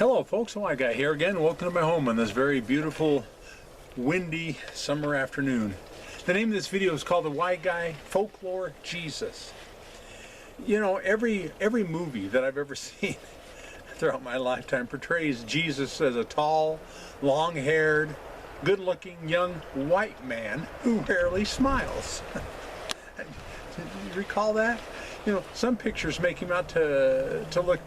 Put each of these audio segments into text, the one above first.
Hello folks, Guy here again. Welcome to my home on this very beautiful, windy summer afternoon. The name of this video is called the Guy Folklore Jesus. You know, every movie that I've ever seen throughout my lifetime portrays Jesus as a tall, long-haired, good-looking young white man who rarely smiles. Do you recall that? You know, some pictures make him out to look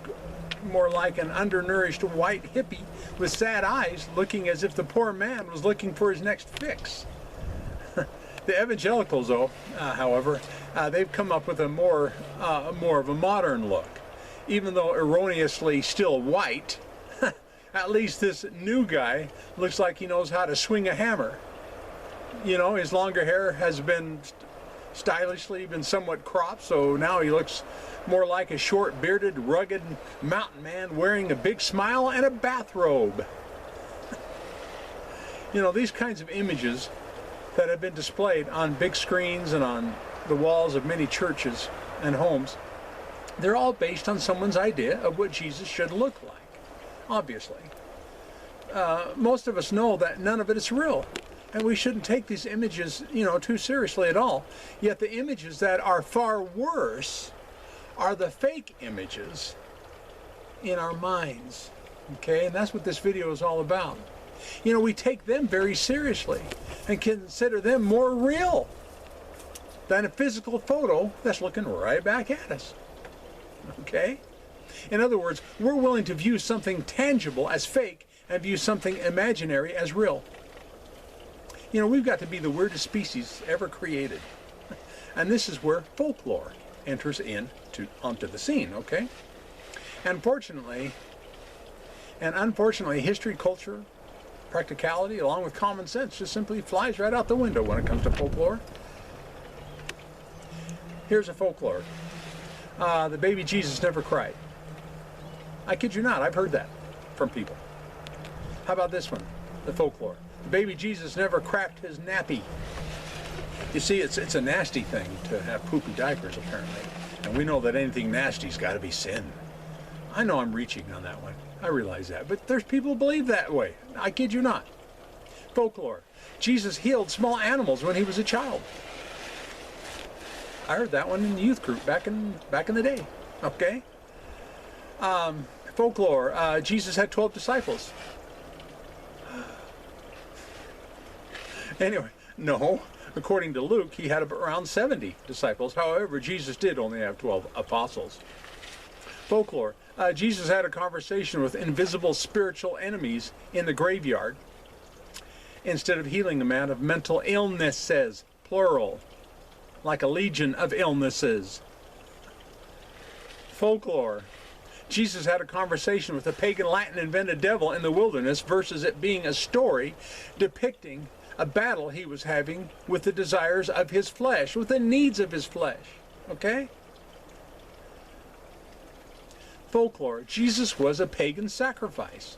more like an undernourished white hippie with sad eyes, looking as if the poor man was looking for his next fix. The evangelicals, though, however, they've come up with a more of a modern look. Even though erroneously still white, at least this new guy looks like he knows how to swing a hammer. You know, his longer hair has been stylishly been somewhat cropped, so now he looks more like a short bearded rugged mountain man wearing a big smile and a bathrobe. You know, these kinds of images that have been displayed on big screens and on the walls of many churches and homes, they're all based on someone's idea of what Jesus should look like, obviously. Most of us know that none of it is real. And we shouldn't take these images, you know, too seriously at all. Yet the images that are far worse are the fake images in our minds. Okay, and that's what this video is all about. You know, we take them very seriously and consider them more real than a physical photo that's looking right back at us. Okay? In other words, we're willing to view something tangible as fake and view something imaginary as real. You know, we've got to be the weirdest species ever created. And this is where folklore enters onto the scene, okay? Unfortunately, history, culture, practicality, along with common sense, just simply flies right out the window when it comes to folklore. Here's a folklore. The baby Jesus never cried. I kid you not, I've heard that from people. How about this one, the folklore? Baby Jesus never crapped his nappy. You see, it's a nasty thing to have poopy diapers, apparently. And we know that anything nasty's got to be sin. I know I'm reaching on that one. I realize that. But there's people who believe that way. I kid you not. Folklore. Jesus healed small animals when he was a child. I heard that one in the youth group back in the day. Okay? Folklore. Jesus had 12 disciples. Anyway, no. According to Luke, he had around 70 disciples. However, Jesus did only have 12 apostles. Folklore. Jesus had a conversation with invisible spiritual enemies in the graveyard instead of healing a man of mental illnesses, plural, like a legion of illnesses. Folklore. Jesus had a conversation with a pagan Latin-invented devil in the wilderness versus it being a story depicting a battle he was having with the desires of his flesh, with the needs of his flesh. Okay? Folklore. Jesus was a pagan sacrifice.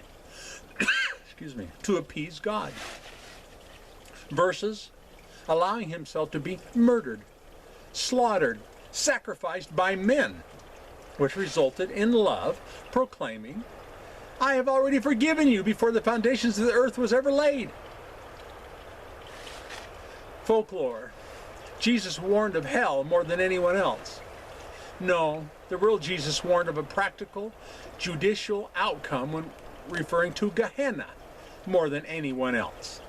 Excuse me. To appease God. Versus allowing himself to be murdered, slaughtered, sacrificed by men, which resulted in love proclaiming, "I have already forgiven you before the foundations of the earth was ever laid." Folklore. Jesus warned of hell more than anyone else. No, the real Jesus warned of a practical, judicial outcome when referring to Gehenna more than anyone else.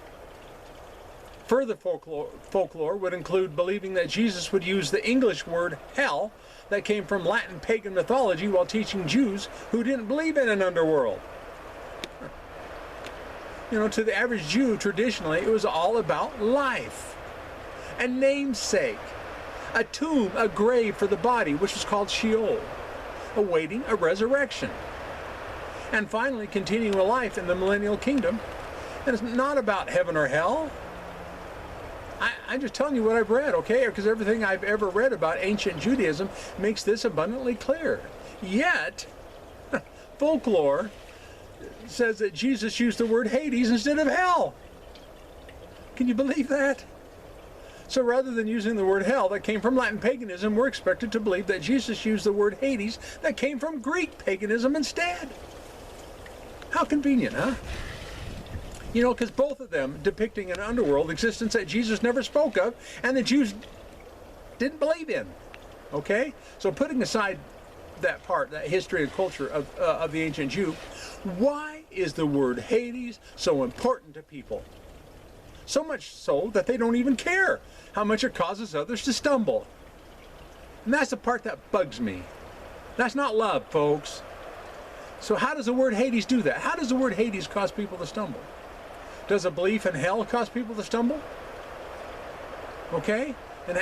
Further folklore would include believing that Jesus would use the English word hell that came from Latin pagan mythology while teaching Jews who didn't believe in an underworld. You know, to the average Jew, traditionally, it was all about life. A namesake, a tomb, a grave for the body, which was called Sheol, awaiting a resurrection. And finally, continuing a life in the millennial kingdom. And it's not about heaven or hell. I'm just telling you what I've read, okay? Because everything I've ever read about ancient Judaism makes this abundantly clear. Yet, folklore says that Jesus used the word Hades instead of hell. Can you believe that? So rather than using the word hell that came from Latin paganism, we're expected to believe that Jesus used the word Hades that came from Greek paganism instead. How convenient, huh? You know, because both of them depicting an underworld existence that Jesus never spoke of and the Jews didn't believe in. Okay? So putting aside that part, that history and culture of the ancient Jew, why is the word Hades so important to people? So much so that they don't even care how much it causes others to stumble. And that's the part that bugs me. That's not love, folks. So how does the word Hades do that? How does the word Hades cause people to stumble? Does a belief in hell cause people to stumble? Okay? And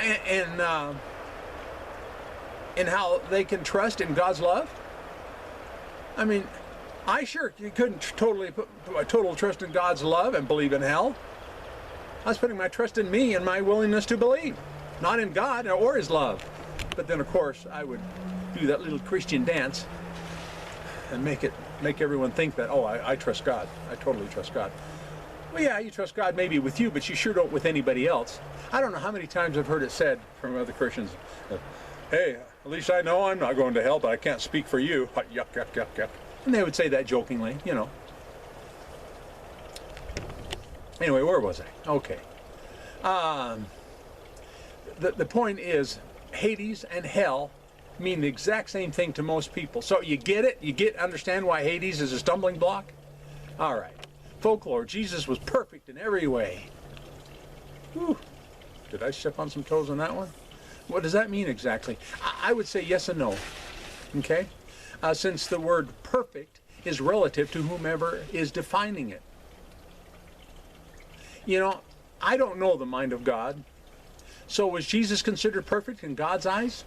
how they can trust in God's love? I mean, I sure couldn't totally put my total trust in God's love and believe in hell. I was putting my trust in me and my willingness to believe, not in God or His love. But then, of course, I would do that little Christian dance and make everyone think that, oh, I trust God. I totally trust God. Well, yeah, you trust God maybe with you, but you sure don't with anybody else. I don't know how many times I've heard it said from other Christians, hey, at least I know I'm not going to hell, but I can't speak for you. Yuck, yuck, yuck, yuck. And they would say that jokingly, you know. Anyway, where was I? Okay. The point is, Hades and hell mean the exact same thing to most people. So you get it? Understand why Hades is a stumbling block? All right. Folklore. Jesus was perfect in every way. Whew. Did I step on some toes on that one? What does that mean exactly? I would say yes and no. Okay? Since the word perfect is relative to whomever is defining it. You know, I don't know the mind of God. So was Jesus considered perfect in God's eyes?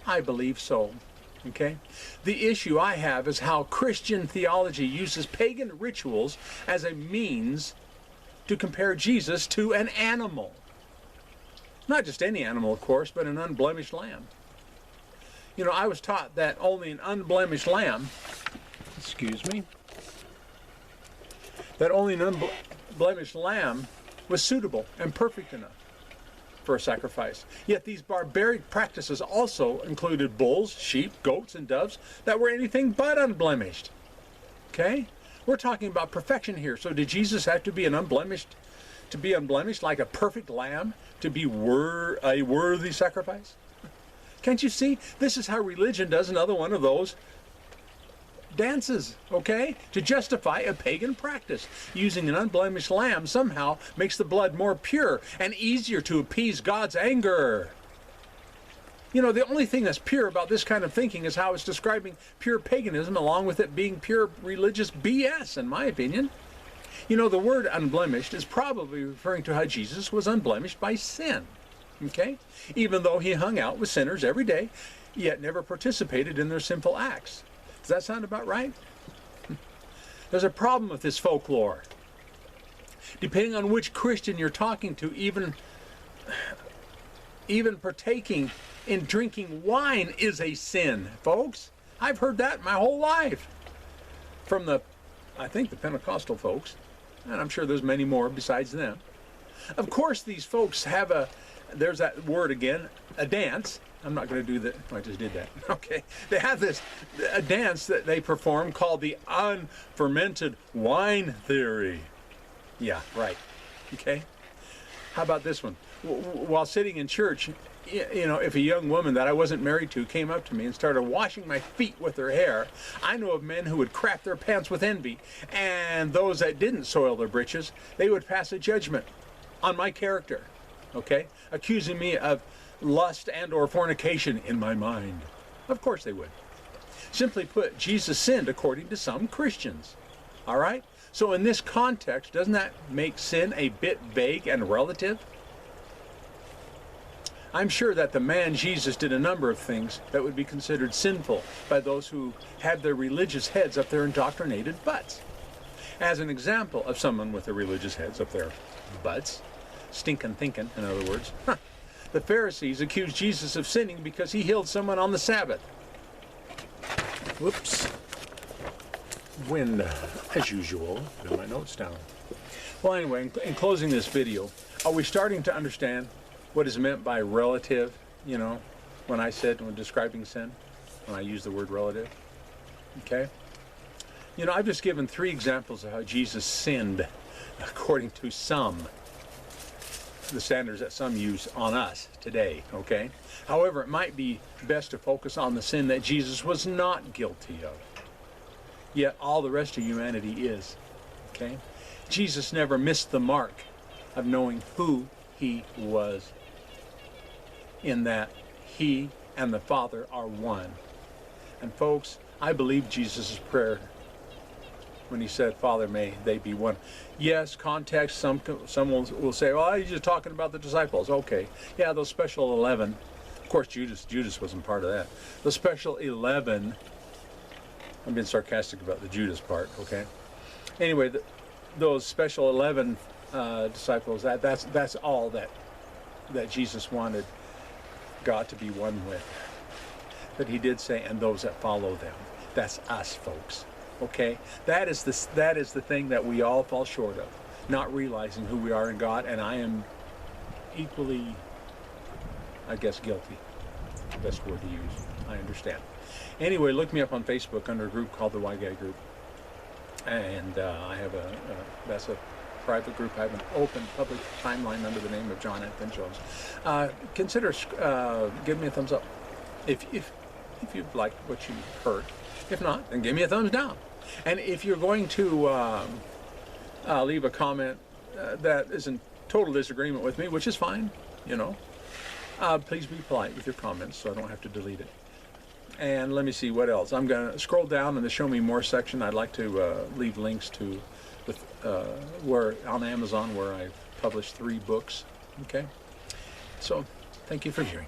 I believe so. Okay? The issue I have is how Christian theology uses pagan rituals as a means to compare Jesus to an animal. Not just any animal, of course, but an unblemished lamb. You know, I was taught that only an unblemished lamb, that only an unblemished lamb was suitable and perfect enough for a sacrifice. Yet these barbaric practices also included bulls, sheep, goats, and doves that were anything but unblemished. Okay? We're talking about perfection here. So did Jesus have to be unblemished like a perfect lamb to be a worthy sacrifice? Can't you see? This is how religion does another one of those dances, okay? To justify a pagan practice. Using an unblemished lamb somehow makes the blood more pure and easier to appease God's anger. You know, the only thing that's pure about this kind of thinking is how it's describing pure paganism along with it being pure religious BS, in my opinion. You know, the word unblemished is probably referring to how Jesus was unblemished by sin, okay? Even though he hung out with sinners every day, yet never participated in their sinful acts. Does that sound about right? There's a problem with this folklore. Depending on which Christian you're talking to, even partaking in drinking wine is a sin, folks. I've heard that my whole life. From I think the Pentecostal folks, and I'm sure there's many more besides them. Of course, these folks have there's that word again, a dance. I'm not going to do that. I just did that. Okay. They have a dance that they perform called the unfermented wine theory. Yeah, right. Okay. How about this one? While sitting in church, you know, if a young woman that I wasn't married to came up to me and started washing my feet with her hair, I know of men who would crap their pants with envy, and those that didn't soil their britches, they would pass a judgment on my character, okay, accusing me of lust and or fornication in my mind. Of course they would. Simply put, Jesus sinned according to some Christians. All right? So in this context, doesn't that make sin a bit vague and relative? I'm sure that the man Jesus did a number of things that would be considered sinful by those who had their religious heads up their indoctrinated butts. As an example of someone with their religious heads up their butts, stinking thinking, in other words, the Pharisees accused Jesus of sinning because he healed someone on the Sabbath. Whoops. Wind, as usual. Got my notes down. Well, anyway, in closing this video, are we starting to understand what is meant by relative, you know, when describing sin, when I use the word relative? Okay? You know, I've just given 3 examples of how Jesus sinned according to some, the standards that some use on us today, okay? However, it might be best to focus on the sin that Jesus was not guilty of. Yet all the rest of humanity is, okay? Jesus never missed the mark of knowing who he was, in that he and the Father are one. And folks, I believe Jesus' prayer when he said, Father, may they be one. Yes, context, some will say, well, he's just talking about the disciples. Okay, yeah, those special 11. Of course, Judas wasn't part of that. The special 11, I'm being sarcastic about the Judas part, okay? Anyway, those special 11 disciples, that's all that Jesus wanted God to be one with. But he did say, and those that follow them. That's us, folks. Okay? That is the thing that we all fall short of. Not realizing who we are in God, and I am equally, I guess, guilty. Best word to use. I understand. Anyway, look me up on Facebook under a group called the Y Guy Group. And I have that's a private group. I have an open public timeline under the name of John Anthony Jones. Consider give me a thumbs up if you've liked what you heard. If not, then give me a thumbs down. And if you're going to leave a comment that is in total disagreement with me, which is fine, you know, please be polite with your comments so I don't have to delete it. And let me see what else. I'm going to scroll down in the Show Me More section. I'd like to leave links to where on Amazon, where I've published 3 books. Okay? So, thank you for hearing.